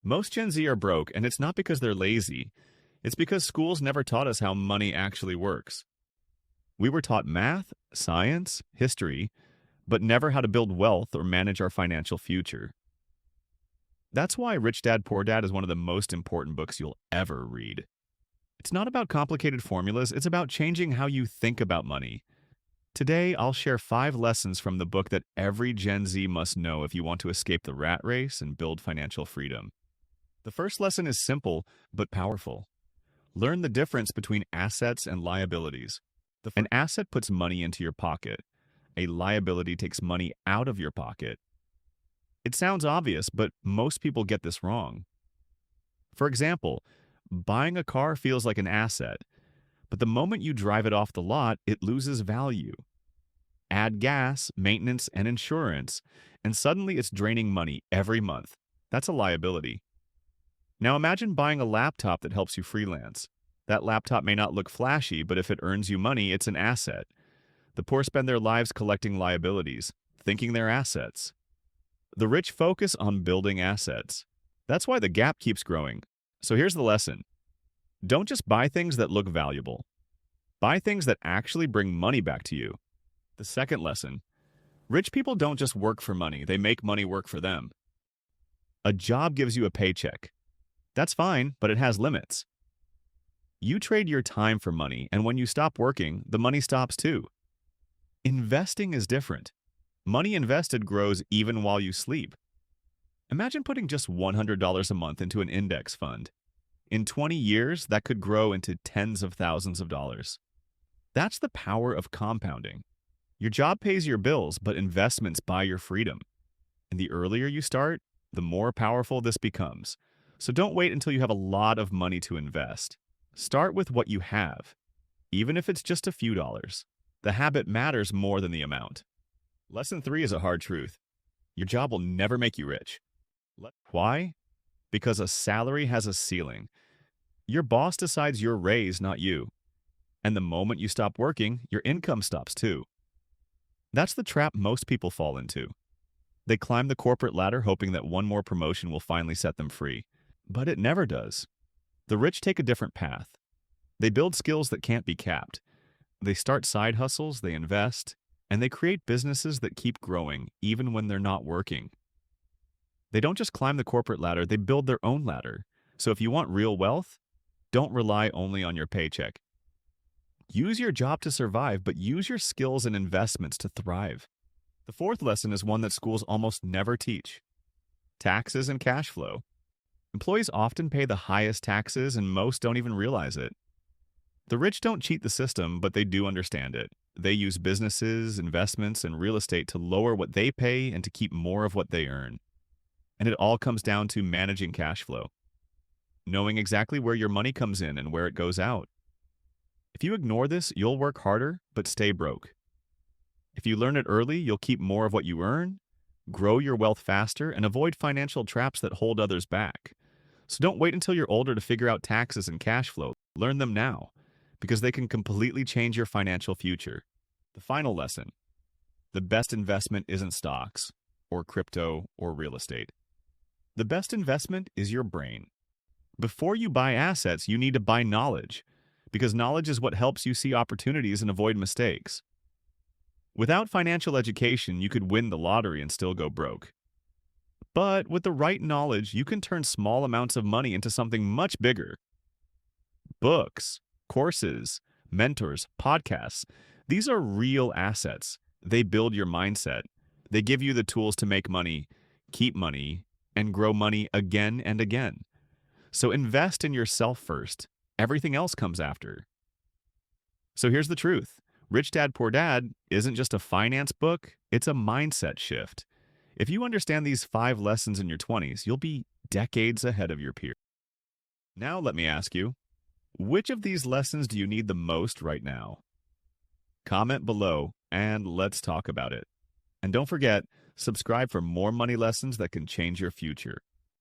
Most Gen Z are broke, and it's not because they're lazy. It's because schools never taught us how money actually works. We were taught math, science, history, but never how to build wealth or manage our financial future. That's why Rich Dad Poor Dad is one of the most important books you'll ever read. It's not about complicated formulas, it's about changing how you think about money. Today, I'll share 5 lessons from the book that every Gen Z must know if you want to escape the rat race and build financial freedom. The first lesson is simple but powerful. Learn the difference between assets and liabilities. An asset puts money into your pocket. A liability takes money out of your pocket. It sounds obvious, but most people get this wrong. For example, buying a car feels like an asset, but the moment you drive it off the lot, it loses value. Add gas, maintenance, and insurance, and suddenly it's draining money every month. That's a liability. Now imagine buying a laptop that helps you freelance. That laptop may not look flashy, but if it earns you money, it's an asset. The poor spend their lives collecting liabilities, thinking they're assets. The rich focus on building assets. That's why the gap keeps growing. So here's the lesson. Don't just buy things that look valuable. Buy things that actually bring money back to you. The second lesson. Rich people don't just work for money, they make money work for them. A job gives you a paycheck. That's fine, but it has limits. You trade your time for money, and when you stop working, the money stops too. Investing is different. Money invested grows even while you sleep. Imagine putting just $100 a month into an index fund. In 20 years, that could grow into tens of thousands of dollars. That's the power of compounding. Your job pays your bills, but investments buy your freedom. And the earlier you start, the more powerful this becomes. So don't wait until you have a lot of money to invest. Start with what you have, even if it's just a few dollars. The habit matters more than the amount. Lesson 3 is a hard truth. Your job will never make you rich. Why? Because a salary has a ceiling. Your boss decides your raise, not you. And the moment you stop working, your income stops too. That's the trap most people fall into. They climb the corporate ladder hoping that one more promotion will finally set them free. But it never does. The rich take a different path. They build skills that can't be capped. They start side hustles, they invest, and they create businesses that keep growing even when they're not working. They don't just climb the corporate ladder, they build their own ladder. So if you want real wealth, don't rely only on your paycheck. Use your job to survive, but use your skills and investments to thrive. The fourth lesson is one that schools almost never teach. Taxes and cash flow. Employees often pay the highest taxes, and most don't even realize it. The rich don't cheat the system, but they do understand it. They use businesses, investments, and real estate to lower what they pay and to keep more of what they earn. And it all comes down to managing cash flow. Knowing exactly where your money comes in and where it goes out. If you ignore this, you'll work harder, but stay broke. If you learn it early, you'll keep more of what you earn, grow your wealth faster, and avoid financial traps that hold others back. So don't wait until you're older to figure out taxes and cash flow. Learn them now, because they can completely change your financial future. The final lesson. The best investment isn't stocks, or crypto, or real estate. The best investment is your brain. Before you buy assets, you need to buy knowledge, because knowledge is what helps you see opportunities and avoid mistakes. Without financial education, you could win the lottery and still go broke. But with the right knowledge, you can turn small amounts of money into something much bigger. Books, courses, mentors, podcasts, these are real assets. They build your mindset. They give you the tools to make money, keep money, and grow money again and again. So invest in yourself first. Everything else comes after. So here's the truth. Rich Dad Poor Dad isn't just a finance book, it's a mindset shift. If you understand these 5 lessons in your 20s, you'll be decades ahead of your peers. Now let me ask you, which of these lessons do you need the most right now? Comment below and let's talk about it. And don't forget, subscribe for more money lessons that can change your future.